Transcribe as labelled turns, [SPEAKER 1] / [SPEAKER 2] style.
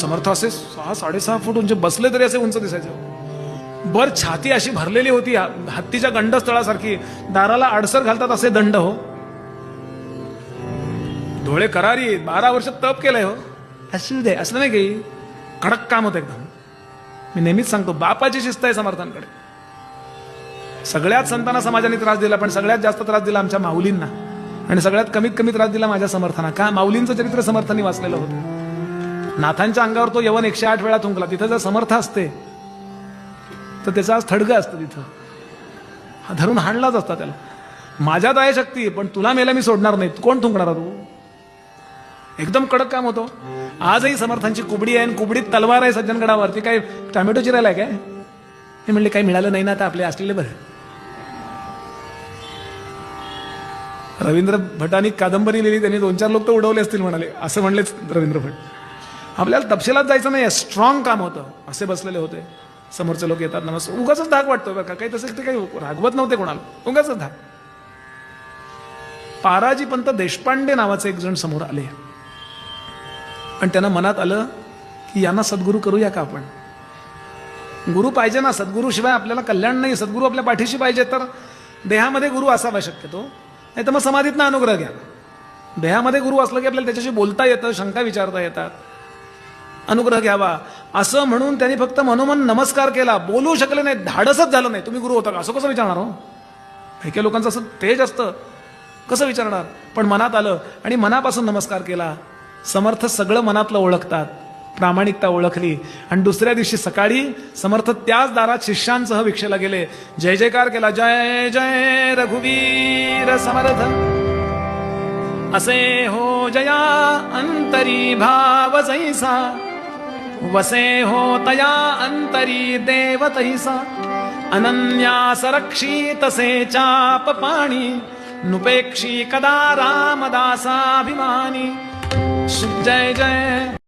[SPEAKER 1] समर्थ असे 6-6.5 फूट उंच, बसले तरी असे उंच दिसायचे. बर छाती अशी भरलेली होती हत्तीच्या गंडस्थळासारखी, दाराला आडसर घालतात असे दंड हो, डोळे करारी, 12 वर्ष तप केलंय हो. असू दे, असलं नाही काही, कडक काम होतं एकदम. मी नेहमीच सांगतो, बापाची शिस्त आहे समर्थांकडे. सगळ्यात संतांना समाजाने त्रास दिला, पण सगळ्यात जास्त त्रास दिला आमच्या माऊलींना, आणि सगळ्यात कमीत कमी त्रास दिला माझ्या समर्थांना. का? माऊलींचं चरित्र समर्थांनी वाचलेलं होतं. नाथांच्या अंगावर तो यवन 108 वेळा थुंकला. तिथं जर समर्थ असते तर त्याचा आज थडगं असतं, तिथं धरून हाणलाच असता त्याला. माझ्यात आहे शक्ती, पण तुला मेला मी सोडणार नाही. कोण थुंकणार तू? एकदम कडक काम होतं. आजही समर्थांची कुबडी आहे, आणि कुबडीत तलवार आहे सज्जनगडावरती. काय टोमॅटो चिरायला काय? हे म्हणले काही मिळालं नाही ना, आता आपले असलेले बरं. रवींद्र भटांनी कादंबरी लिहिली, त्यांनी 2-4 लोक तर उडवले असतील म्हणाले, असं म्हणलेच रवींद्र भट. आपल्याला तपशिलात जायचं नाही, स्ट्रॉंग काम होतं. असे बसलेले होते, समोरचे लोक येतात, नमस्कार. उगाच धाक वाटतो बरं का, काही तसं ते काही रागवत नव्हते कोणाला, उगाच धाक. पाराजी पंत देशपांडे नावाचे एक जण समोर आले, आणि त्यांना मनात आलं की यांना सद्गुरू करूया का आपण. गुरु पाहिजे ना, सद्गुरू शिवाय आपल्याला कल्याण नाही. सद्गुरू आपल्या पाठीशी पाहिजे, तर देहामध्ये गुरु असावा शक्यतो, नाही तर मग समाधीतनं अनुग्रह घ्या. देहामध्ये गुरु असलं की आपल्याला त्याच्याशी बोलता येतं, शंका विचारता येतात, अनुग्रह घ्यावा. असं म्हणून त्यांनी फक्त मनोमन नमस्कार केला, बोलू शकले नाही, धाडसच झालं नाही. तुम्ही गुरु होता का असं कसं विचारणार हो? काही लोकांचं असं तेज असतं, कसं विचारणार? पण मनात आलं आणि मनापासून नमस्कार केला. समर्थ सगळं मनातलं ओळखतात, प्रामाणिकता ओळखली. आणि दुसऱ्या दिवशी सकाळी समर्थ त्याच दारात शिष्यांसह भिक्षेला गेले. जय जयकार केला, जय जय रघुवीर समर्थ. असे हो जया अंतरी भाव जैसा, वसे हो तया अंतरी देव तैसा. अनन्यास रक्षित से चाप पाणी, नुपेक्षी कदा रामदासाभिमानी. जय जय